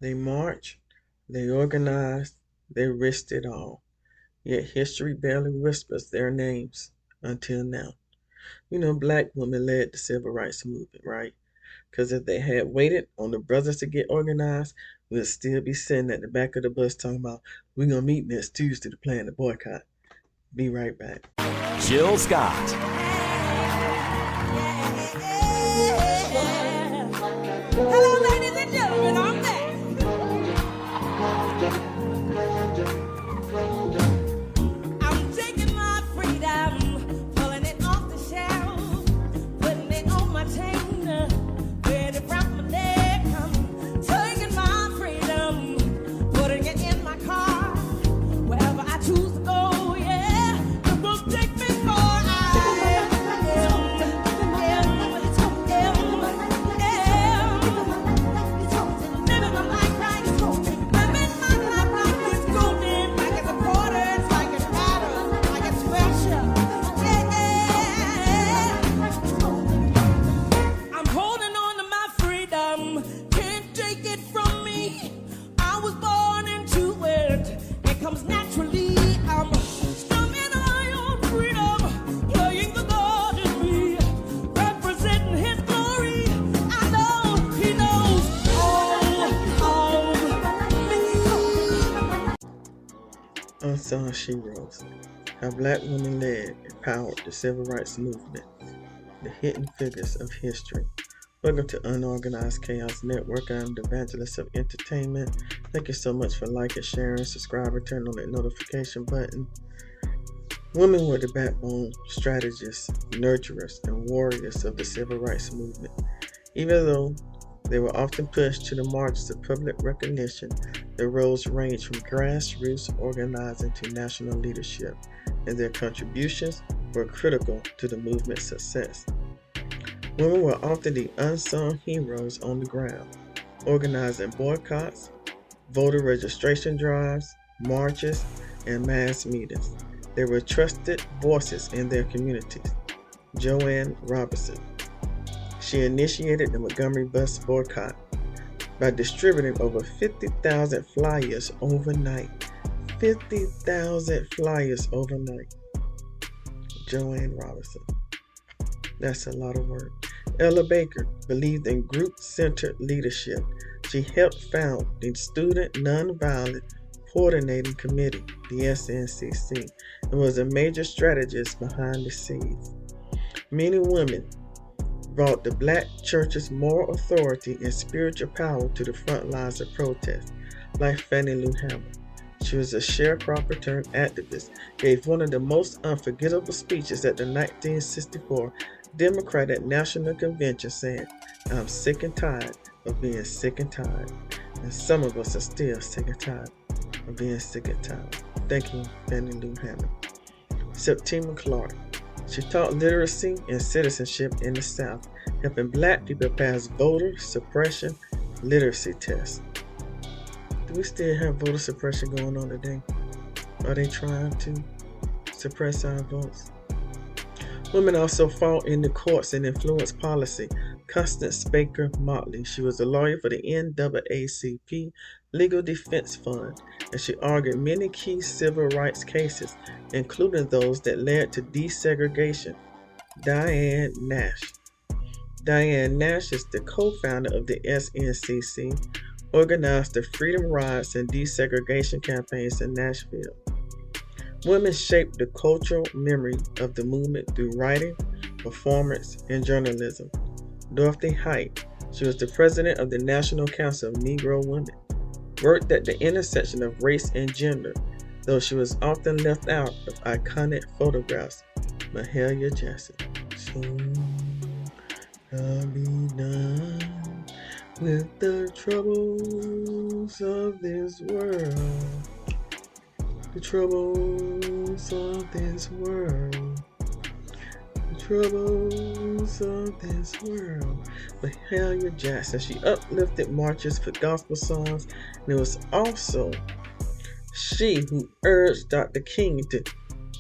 They marched, they organized, they risked it all. Yet history barely whispers their names until now. Black women led the civil rights movement, right? Because if they had waited on the brothers to get organized, we'd still be sitting at the back of the bus talking about, we're going to meet next Tuesday to plan the boycott. Be right back. Jill Scott. Hello, ladies and gentlemen, I'm back. I'm taking my freedom, pulling it off the shelf, putting it on my chain, ready from my neck. I'm taking my freedom, putting it in my car, wherever I choose to go. Yeah, it will take me far. I'm holding on to my freedom, can't take it from me. I was born into it, it comes naturally. I'm strumming my own freedom, playing the God in me, representing His glory. I know He knows all of me. Unsung Sheroes. How Black women led and powered the civil rights movement. The hidden figures of history. Welcome to Unorganized Chaos Network. I'm the evangelist of entertainment. Thank you so much for liking, sharing, subscribing, turn on that notification button. Women were the backbone, strategists, nurturers, and warriors of the civil rights movement. Even though they were often pushed to the margins of public recognition, their roles ranged from grassroots organizing to national leadership, and their contributions were critical to the movement's success. Women were often the unsung heroes on the ground, organizing boycotts, voter registration drives, marches, and mass meetings. They were trusted voices in their communities. Joanne Robinson. She initiated the Montgomery bus boycott by distributing over 50,000 flyers overnight. 50,000 flyers overnight. Joanne Robinson. That's a lot of work. Ella Baker believed in group-centered leadership. She helped found the Student Nonviolent Coordinating Committee, the SNCC, and was a major strategist behind the scenes. Many women brought the Black church's moral authority and spiritual power to the front lines of protest, like Fannie Lou Hamer. She was a sharecropper turned activist, gave one of the most unforgettable speeches at the 1964 Democratic National Convention saying, "I'm sick and tired of being sick and tired." And some of us are still sick and tired of being sick and tired. Thank you, Fannie Lou Hamer. Septima Clark. She taught literacy and citizenship in the South, helping Black people pass voter suppression literacy tests. Do we still have voter suppression going on today? Are they trying to suppress our votes? Women also fought in the courts and influenced policy. Constance Baker Motley. She was a lawyer for the NAACP Legal Defense Fund, and she argued many key civil rights cases, including those that led to desegregation. Diane Nash. Diane Nash is the co-founder of the SNCC, organized the Freedom Rides and desegregation campaigns in Nashville. Women shaped the cultural memory of the movement through writing, performance, and journalism. Dorothy Height. She was the president of the National Council of Negro Women. Worked at the intersection of race and gender, though she was often left out of iconic photographs. Mahalia Jackson. Soon I'll be done with the troubles of this world. The troubles of this world. The troubles of this world. Mahalia Jackson. She uplifted marches for gospel songs, and it was also she who urged Dr. King to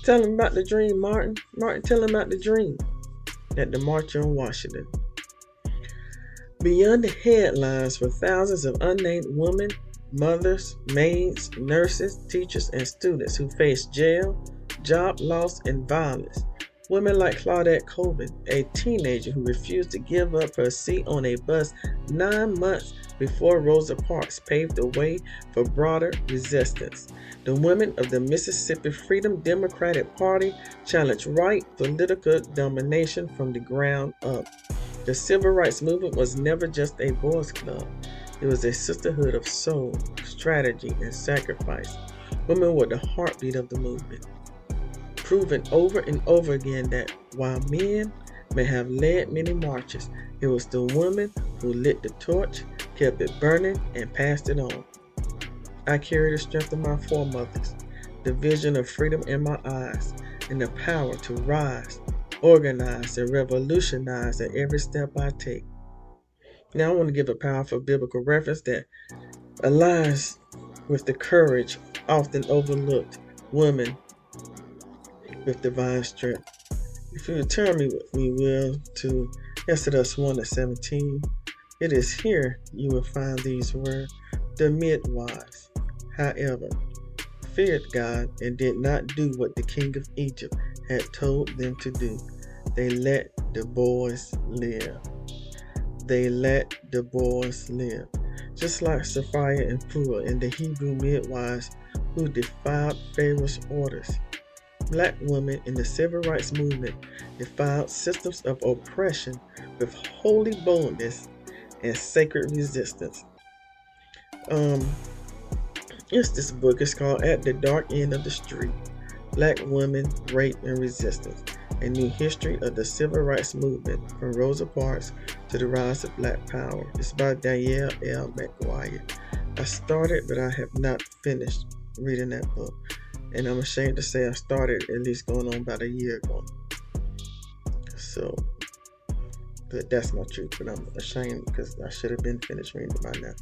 tell him about the dream, Martin. Martin, tell him about the dream at the March on Washington. Beyond the headlines were thousands of unnamed women, mothers, maids, nurses, teachers, and students who faced jail, job loss, and violence. Women like Claudette Colvin, a teenager who refused to give up her seat on a bus 9 months before Rosa Parks paved the way for broader resistance. The women of the Mississippi Freedom Democratic Party challenged white political domination from the ground up. The civil rights movement was never just a boys' club. It was a sisterhood of soul, strategy, and sacrifice. Women were the heartbeat of the movement, proving over and over again that while men may have led many marches, it was the women who lit the torch, kept it burning, and passed it on. I carry the strength of my foremothers, the vision of freedom in my eyes, and the power to rise, organize, and revolutionize at every step I take. Now I want to give a powerful biblical reference that aligns with the courage often overlooked women with divine strength. If you would turn with me, Will, to Exodus 1:17, it is here you will find these words. The midwives, however, feared God and did not do what the king of Egypt had told them to do. They let the boys live. They let the boys live. Just like Sapphira and Pua and the Hebrew midwives who defied Pharaoh's orders. Black women in the civil rights movement defied systems of oppression with holy boldness and sacred resistance. This book is called At the Dark End of the Street: Black Women, Rape, and Resistance, a new history of the civil rights movement from Rosa Parks to the rise of Black Power. It's by Danielle L. McGuire. I started, but I have not finished reading that book. And I'm ashamed to say I started at least going on about a year ago. So, but that's not true. But I'm ashamed because I should have been finished reading it by now.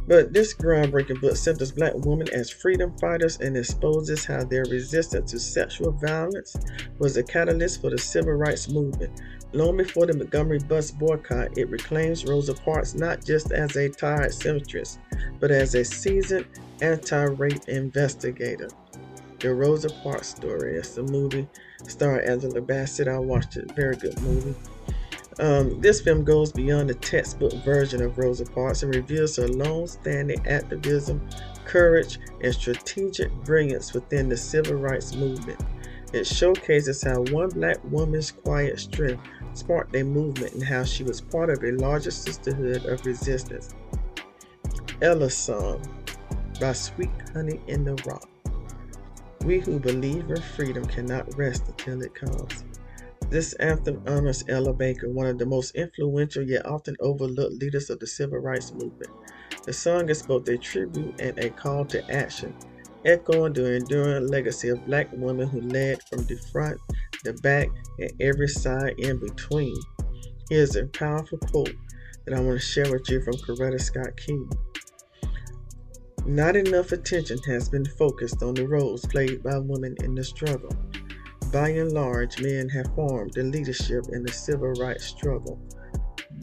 But this groundbreaking book centers Black women as freedom fighters and exposes how their resistance to sexual violence was a catalyst for the civil rights movement. Long before the Montgomery bus boycott, it reclaims Rosa Parks not just as a tired seamstress, but as a seasoned anti-rape investigator. The Rosa Parks story. It's a movie starring Angela Bassett. I watched it. Very good movie. This film goes beyond the textbook version of Rosa Parks and reveals her long-standing activism, courage, and strategic brilliance within the civil rights movement. It showcases how one Black woman's quiet strength sparked a movement and how she was part of a larger sisterhood of resistance. Ella's Song by Sweet Honey in the Rock. We who believe in freedom cannot rest until it comes. This anthem honors Ella Baker, one of the most influential yet often overlooked leaders of the civil rights movement. The song is both a tribute and a call to action, echoing the enduring legacy of Black women who led from the front, the back, and every side in between. Here's a powerful quote that I want to share with you from Coretta Scott King. Not enough attention has been focused on the roles played by women in the struggle. By and large, men have formed the leadership in the civil rights struggle,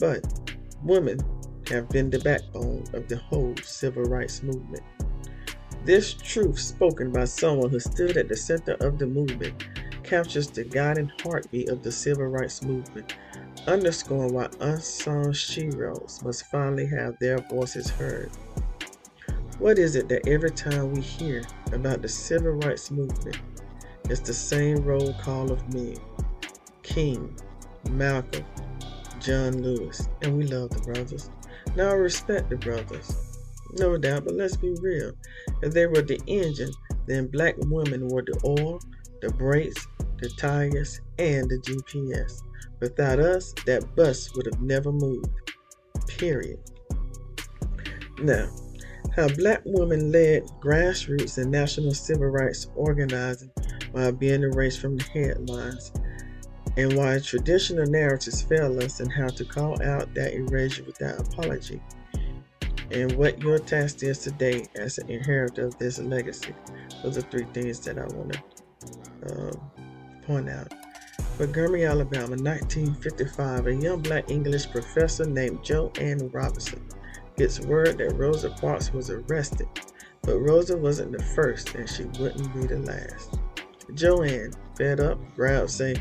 but women have been the backbone of the whole civil rights movement. This truth, spoken by someone who stood at the center of the movement, captures the guiding heartbeat of the civil rights movement, underscoring why Unsung Sheroes must finally have their voices heard. What is it that every time we hear about the civil rights movement, it's the same roll call of men? King, Malcolm, John Lewis, and we love the brothers. Now I respect the brothers, no doubt, but let's be real. If they were the engine, then Black women were the oil, the brakes, the tires, and the GPS. Without us, that bus would have never moved. Period. Now, how Black women led grassroots and national civil rights organizing while being erased from the headlines, and why traditional narratives fail us, and how to call out that erasure without apology, and what your task is today as an inheritor of this legacy. Those are three things that I want to point out. Montgomery, Alabama, 1955, a young black English professor named Joanne Robinson gets word that Rosa Parks was arrested, but Rosa wasn't the first and she wouldn't be the last. Joanne, fed up, grabs a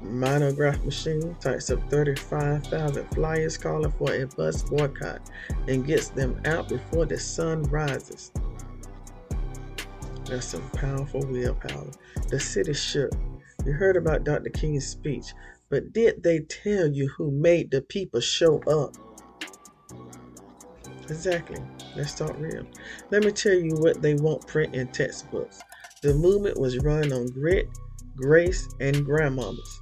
monograph machine, types up 35,000 flyers calling for a bus boycott, and gets them out before the sun rises. That's some powerful willpower. The city shook. You heard about Dr. King's speech, but did they tell you who made the people show up? Exactly. Let's talk real. Let me tell you what they won't print in textbooks. The movement was run on grit, grace, and grandmamas.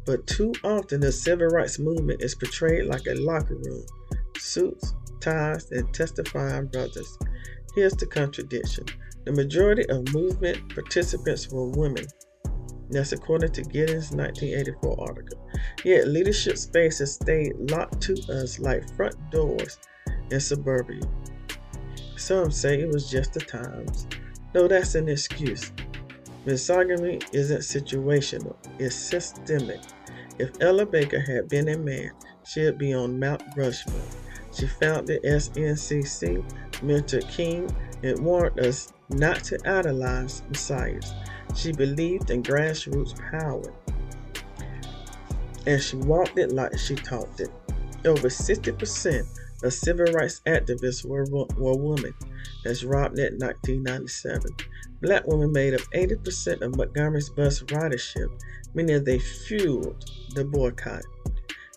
But too often the civil rights movement is portrayed like a locker room. Suits, ties, and testifying brothers. Here's the contradiction. The majority of movement participants were women. That's according to Giddens' 1984 article. Yet leadership spaces stayed locked to us like front doors in suburbia. Some say it was just the times. No, that's an excuse. Misogyny isn't situational, it's systemic. If Ella Baker had been a man, she'd be on Mount Rushmore. She founded SNCC, mentored King, and warned us not to idolize messiahs. She believed in grassroots power, and she walked it like she talked it. Over 60% of civil rights activists were women. That's Robnet 1997. Black women made up 80% of Montgomery's bus ridership, meaning they fueled the boycott.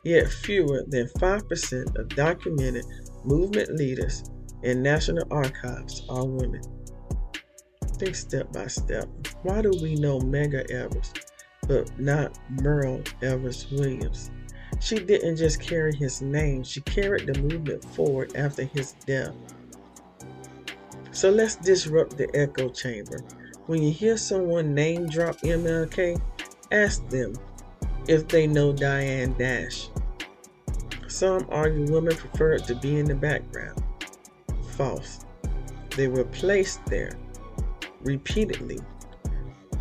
Yet fewer than 5% of documented movement leaders in national archives are women. Think step by step. Why do we know Medgar Evers, but not Merle Evers Williams? She didn't just carry his name, she carried the movement forward after his death. So let's disrupt the echo chamber. When you hear someone name drop MLK, ask them if they know Diane Dash. Some argue women preferred to be in the background. False. They were placed there repeatedly.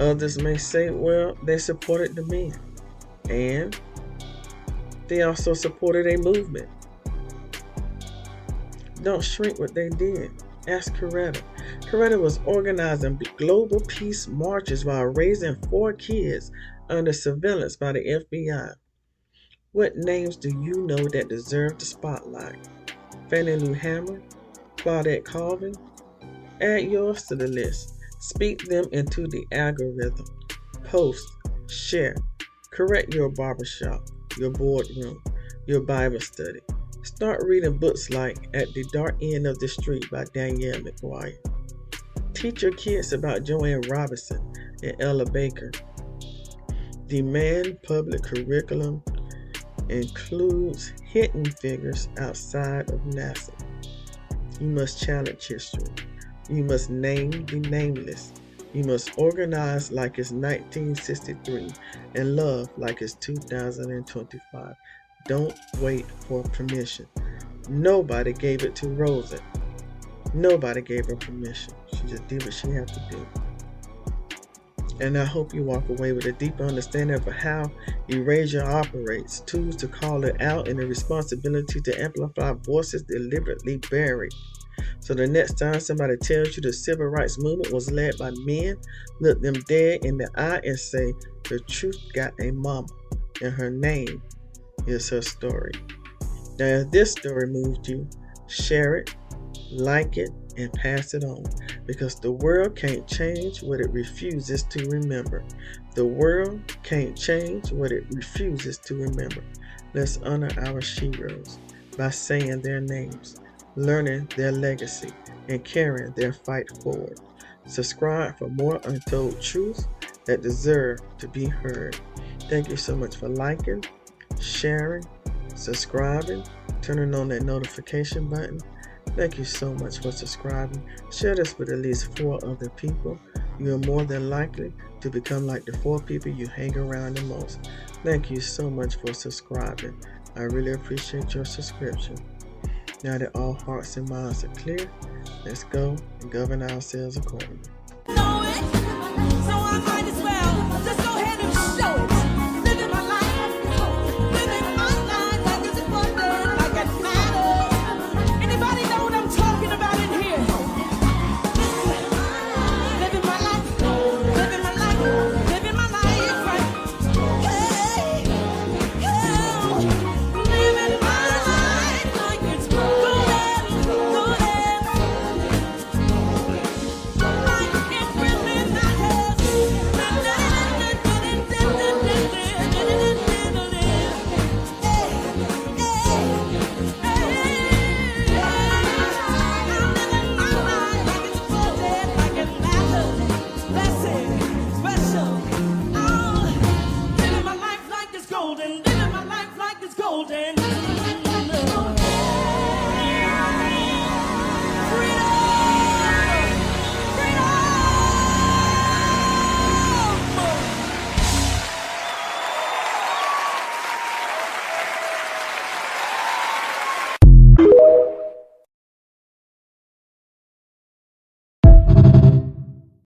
Others may say, well, they supported the men, and they also supported a movement. Don't shrink what they did. Ask Coretta. Coretta was organizing global peace marches while raising 4 kids under surveillance by the FBI. What names do you know that deserve the spotlight? Fannie Lou Hamer? Claudette Colvin? Add yours to the list. Speak them into the algorithm. Post, share, correct your barbershop, your boardroom, your Bible study. Start reading books like At the Dark End of the Street by Danielle McGuire. Teach your kids about Joanne Robinson and Ella Baker. Demand public curriculum includes hidden figures outside of NASA. You must challenge history. You must name the nameless. You must organize like it's 1963 and love like it's 2025. Don't wait for permission. Nobody gave it to Rosa. Nobody gave her permission. She just did what she had to do. And I hope you walk away with a deeper understanding of how erasure operates, tools to call it out, and the responsibility to amplify voices deliberately buried. So the next time somebody tells you the civil rights movement was led by men, look them dead in the eye and say, the truth got a mama, and her name is her story. Now, if this story moved you, share it, like it, and pass it on, because the world can't change what it refuses to remember. The world can't change what it refuses to remember. Let's honor our sheroes by saying their names, learning their legacy, and carrying their fight forward. Subscribe for more untold truths that deserve to be heard. Thank you so much for liking, sharing, subscribing, turning on that notification button. Thank you so much for subscribing. Share this with at least 4 other people. You are more than likely to become like the 4 people you hang around the most. Thank you so much for subscribing. I really appreciate your subscription. Now that all hearts and minds are clear, let's go and govern ourselves accordingly. So I might as well